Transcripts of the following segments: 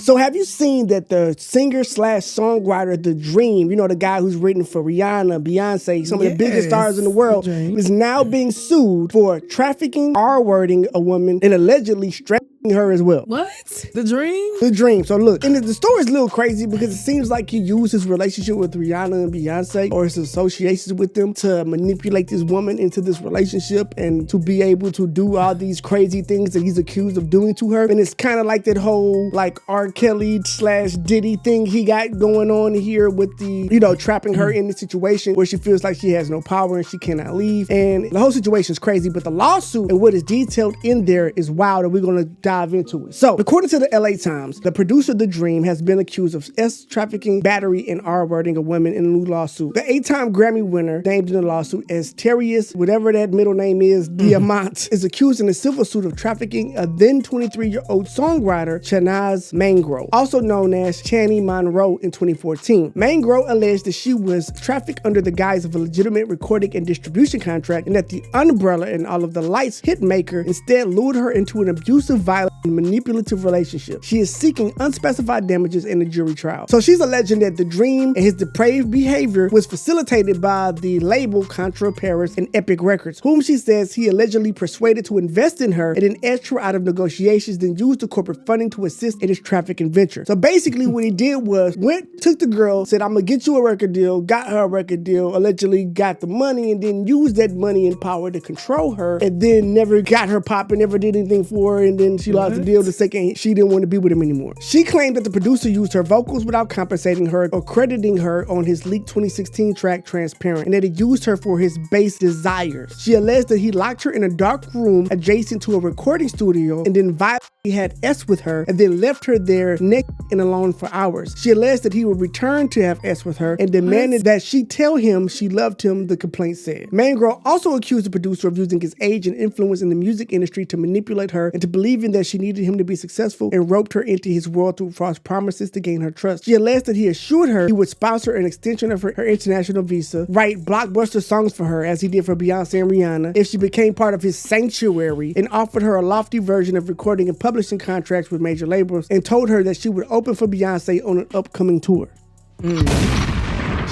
So have you seen that the singer slash songwriter, The Dream, the guy who's written for Rihanna, Beyonce, some of the biggest stars in the world, is now being sued for trafficking, R-wording a woman, and allegedly strangling her as well. What? The Dream? The Dream. So look, and the story's a little crazy because it seems like he used his relationship with Rihanna and Beyonce, or his associations with them, to manipulate this woman into this relationship and to be able to do all these crazy things that he's accused of doing to her. And it's kind of like that whole like R. Kelly / Diddy thing he got going on here with the, trapping her in the situation where she feels like she has no power and she cannot leave. And the whole situation is crazy, but the lawsuit and what is detailed in there is wild, and we're going to dive into it. So, according to the LA Times, the producer The Dream has been accused of trafficking, battery, and R-wording a woman in a new lawsuit. The 8-time Grammy winner, named in the lawsuit as Terrius, whatever that middle name is, Diamant, is accused in a civil suit of trafficking a then 23-year-old songwriter, Chanaz Monroe, also known as Channy Monroe, in 2014. Monroe alleged that she was trafficked under the guise of a legitimate recording and distribution contract, and that the Umbrella and All of the Lights hitmaker instead lured her into an abusive, violent, and manipulative relationship. She is seeking unspecified damages in a jury trial. So she's alleging that The Dream and his depraved behavior was facilitated by the label Contra Paris and Epic Records, whom she says he allegedly persuaded to invest in her and then edged her out of negotiations, then used the corporate funding to assist in his trafficking venture. So basically what he did was took the girl, said, I'm gonna get you a record deal, got her a record deal, allegedly got the money, and then used that money and power to control her, and then never got her popping, never did anything for her, and then she lost the deal the second she didn't want to be with him anymore. She claimed that the producer used her vocals without compensating her or crediting her on his leaked 2016 track Transparent, and that he used her for his base desires. She alleged that he locked her in a dark room adjacent to a recording studio and then violently had sex with her and then left her there naked and alone for hours. She alleged that he would return to have sex with her and demanded that she tell him she loved him, the complaint said. Monroe also accused the producer of using his age and influence in the music industry to manipulate her into believing that she needed him to be successful, and roped her into his world through false promises to gain her trust. She alleged that he assured her he would sponsor an extension of her international visa, write blockbuster songs for her as he did for Beyonce and Rihanna if she became part of his sanctuary, and offered her a lofty version of recording and publishing contracts with major labels, and told her that she would open for Beyonce on an upcoming tour.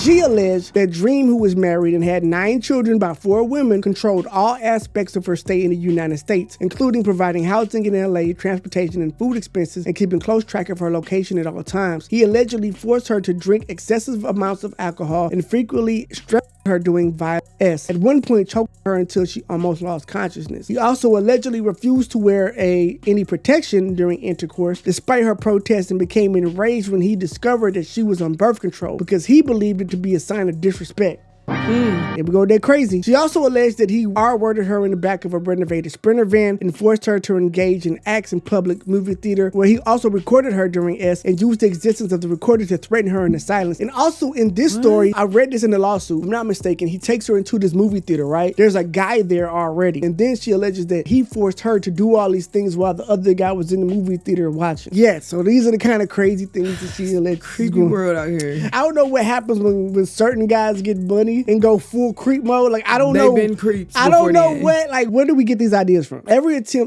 She alleged that Dream, who was married and had 9 children by 4 women, controlled all aspects of her stay in the United States, including providing housing in LA, transportation and food expenses, and keeping close track of her location at all times. He allegedly forced her to drink excessive amounts of alcohol and frequently stressed her doing violence. At one point, choked her until she almost lost consciousness. He also allegedly refused to wear any protection during intercourse, despite her protests, and became enraged when he discovered that she was on birth control because he believed it to be a sign of disrespect. Here we go, they're crazy. She also alleged that he R-worded her in the back of a renovated Sprinter van and forced her to engage in acts in public movie theater, where he also recorded her during and used the existence of the recorder to threaten her into silence. And also in this story, I read this in the lawsuit, if I'm not mistaken, he takes her into this movie theater, right? There's a guy there already. And then she alleges that he forced her to do all these things while the other guy was in the movie theater watching. Yeah, so these are the kind of crazy things that she alleged. Creepy world out here. I don't know what happens when certain guys get money and go full creep mode. Like, I don't know. They've been creeps. I don't know where do we get these ideas from?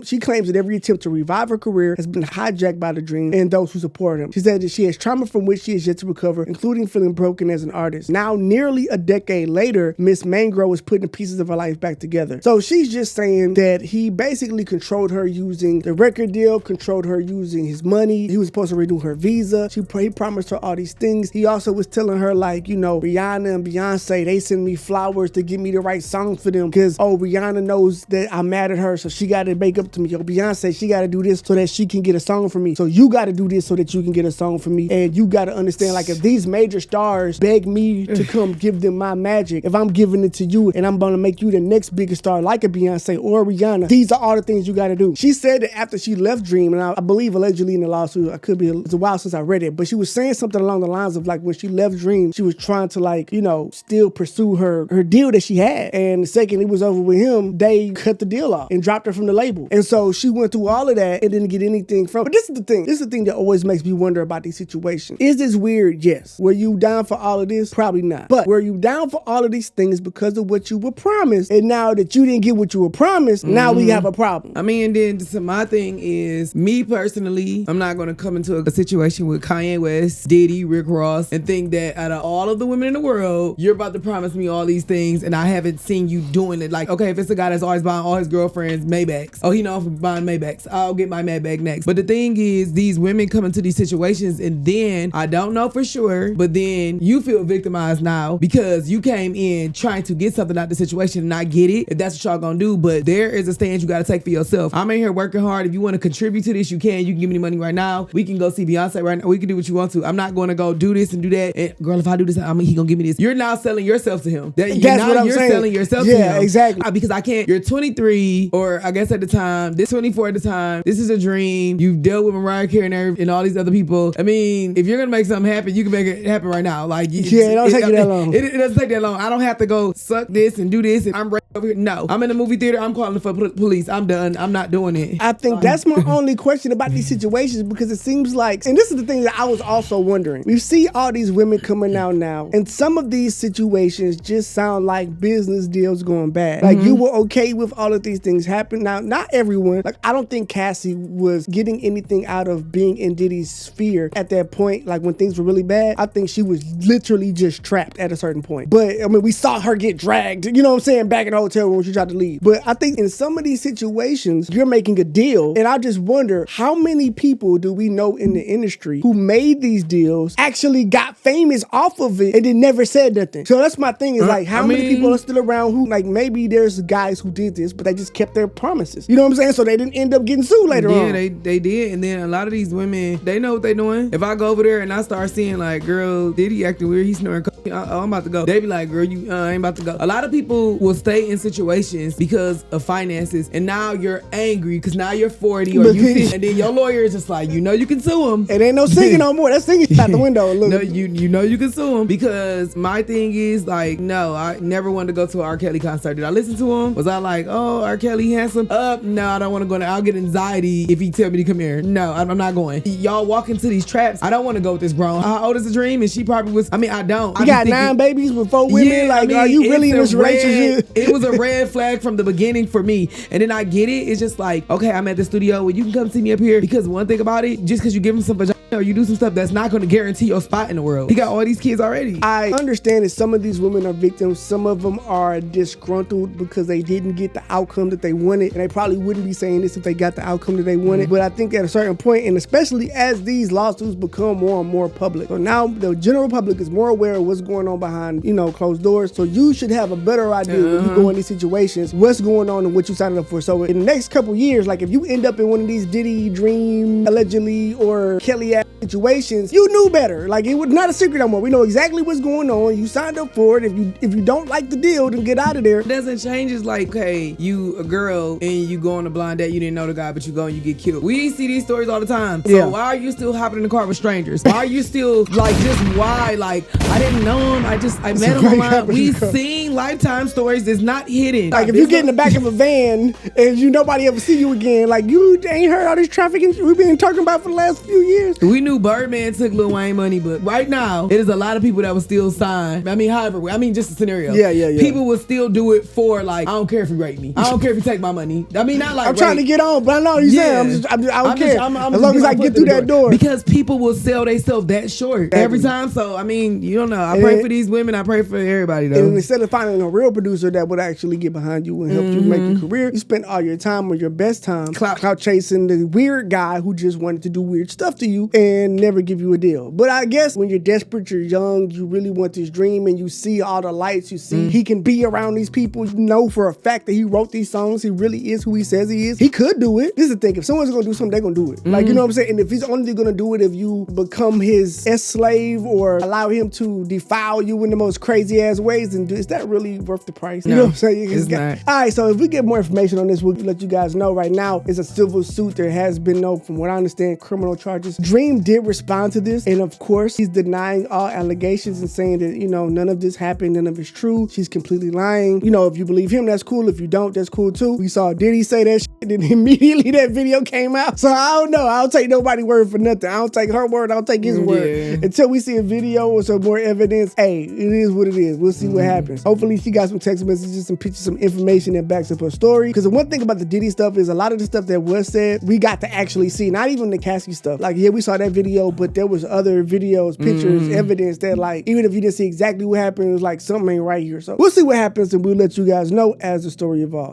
She claims that every attempt to revive her career has been hijacked by The Dream and those who support him. She said that she has trauma from which she is yet to recover, including feeling broken as an artist. Now, nearly a decade later, Miss Monroe is putting the pieces of her life back together. So she's just saying that he basically controlled her using the record deal, controlled her using his money. He was supposed to renew her visa. He promised her all these things. He also was telling her, like, Rihanna and Beyonce, they send me flowers to give me the right song for them because, Rihanna knows that I'm mad at her, so she got to make up to me. Beyonce, she got to do this so that she can get a song from me. So you got to do this so that you can get a song from me. And you got to understand, like, if these major stars beg me to come give them my magic, if I'm giving it to you and I'm going to make you the next biggest star like a Beyonce or Rihanna, these are all the things you got to do. She said that after she left Dream, and I believe allegedly in the lawsuit, it's a while since I read it, but she was saying something along the lines of, like, when she left Dream, she was trying to, like, still pursue pursue her deal that she had. And the second it was over with him, they cut the deal off and dropped her from the label. And so she went through all of that and didn't get anything from it. But this is the thing. This is the thing that always makes me wonder about these situations. Is this weird? Yes. Were you down for all of this? Probably not. But were you down for all of these things because of what you were promised? And now that you didn't get what you were promised, now we have a problem. I mean, then so my thing is, me personally, I'm not going to come into a situation with Kanye West, Diddy, Rick Ross, and think that out of all of the women in the world, you're about to promise me all these things and I haven't seen you doing it. Like, okay, if it's a guy that's always buying all his girlfriends Maybachs, oh, he know I'm buying Maybachs, I'll get my Maybach next. But the thing is, these women come into these situations and then, I don't know for sure, but then you feel victimized now because you came in trying to get something out of the situation, and I get it, if that's what y'all gonna do, but there is a stance you gotta take for yourself. I'm in here working hard. If you want to contribute to this, you can give me money right now. We can go see Beyonce right now. We can do what you want to. I'm not going to go do this and do that. And girl, if I do this, I mean, he gonna give me this. You're now selling yourself to him. That's what I'm saying. Selling yourself to him. Yeah, exactly. Because I can't. You're 23, or I guess at the time, this 24 at the time. This is a dream. You've dealt with Mariah Carey and all these other people. I mean, if you're gonna make something happen, you can make it happen right now. Like, it don't take you that long. It doesn't take that long. I don't have to go suck this and do this and I'm right over here. No, I'm in the movie theater. I'm calling for police. I'm done. I'm not doing it. I think that's my only question about these situations, because it seems like, and this is the thing that I was also wondering. We see all these women coming out now, and some of these situations just sound like business deals going bad. Like, you were okay with all of these things happening. Now, not everyone. Like, I don't think Cassie was getting anything out of being in Diddy's sphere at that point. Like, when things were really bad, I think she was literally just trapped at a certain point. But I mean, we saw her get dragged, you know what I'm saying, back in the hotel room when she tried to leave. But I think in some of these situations, you're making a deal, and I just wonder how many people do we know in the industry who made these deals, actually got famous off of it, and then never said nothing. So that's my thing, is like, how many people are still around who, like, maybe there's guys who did this, but they just kept their promises. You know what I'm saying? So they didn't end up getting sued later on. Yeah, they did. And then a lot of these women, they know what they're doing. If I go over there and I start seeing, like, girl, Diddy acting weird, he's snoring, I'm about to go. They be like, girl, you I ain't about to go. A lot of people will stay in situations because of finances, and now you're angry because now you're 40 or you 50, and then your lawyer is just like, you know you can sue him. It ain't no singing no more. That singing's out the window. Look. No, you know you can sue him, because my thing is, like, no, I never wanted to go to an R. Kelly concert. Did I listen to him? Was I like, oh, R. Kelly handsome? No, I don't want to go. I'll get anxiety if he tell me to come here. No, I'm not going. Y'all walk into these traps. I don't want to go with this grown. How old is the dream? And she probably was. I mean, I don't. You got 9 babies with 4 women. Yeah, like, I mean, are you really in this relationship? It was a red flag from the beginning for me. And then I get it. It's just like, okay, I'm at the studio. Well, you can come see me up here, because one thing about it, just because you give him some vagina or you do some stuff, that's not going to guarantee your spot in the world. He got all these kids already. I understand that some of these women are victims. Some of them are disgruntled because they didn't get the outcome that they wanted, and they probably wouldn't be saying this if they got the outcome that they wanted. But I think at a certain point, and especially as these lawsuits become more and more public, so now the general public is more aware of what's going on behind, closed doors. So you should have a better idea when you go in these situations, what's going on and what you signed up for. So in the next couple years, like, if you end up in one of these Diddy, Dream, allegedly, or Kelly situations, you knew better. Like, it was not a secret no more. We know exactly what's going on. You signed up for it. If you don't like the deal, then get out of there. It doesn't change. It's like, okay, you a girl and you go on a blind date, you didn't know the guy, but you go and you get killed. We see these stories all the time. So why are you still hopping in the car with strangers? Why are you still, like, just why? Like, I didn't know him. I met him online. We've seen Lifetime stories that's not hidden. Like, if you get in the back of a van and nobody ever see you again, like, you ain't heard all this trafficking we've been talking about for the last few years. We knew Birdman took Lil Wayne money, but right now it is a lot of people that will still sign. I mean, just a scenario. Yeah. People will still do it for, like, I don't care if you rape me. I don't care if you take my money. I mean, not like I'm trying to get on, but I know what you're saying. I don't care. As long as I get through that door. Because people will sell themselves that short every time. So, I mean, you don't know. I pray for these women. I pray for everybody, though. And instead of finding a real producer that would actually get behind you and help you make your career, you spent all your time or your best time clout chasing the weird guy who just wanted to do weird stuff to you and never give you a deal. But I guess when you're desperate, you're young, you really want this dream, and you see all the lights, you see he can be around these people. You know for a fact that he wrote these songs. He really is who he says he is. He could do it. This is the thing. If someone's going to do something, they're going to do it. Like, you know what I'm saying? And if he's only going to do it if you become his slave or allow him to defile you in the most crazy ass ways, then is that really worth the price? You know what I'm saying? It's not. All right, so if we get more information on this, we'll let you guys know. Right now, it's a civil suit. There has been no, from what I understand, criminal charges. Dream did respond to this, and of course, he's denying all allegations and saying that, you know, none of this happened, none of it's true. She's completely lying. You know, if you believe him, that's cool. If you don't, that's cool too. We saw Diddy say that shit, and then immediately that video came out. So I don't know. I don't take nobody's word for nothing. I don't take her word. I don't take his word. Until we see a video or some more evidence, hey, it is what it is. We'll see what happens. Hopefully she got some text messages, some pictures, some information that backs up her story. Because the one thing about the Diddy stuff is a lot of the stuff that was said, we got to actually see. Not even the Cassie stuff. Like, yeah, we saw that video, but there was other videos, pictures, evidence that, like, even if you didn't see exactly what happened, it was like something ain't right here. So we'll see what happens, and we'll let you guys know as the story evolves.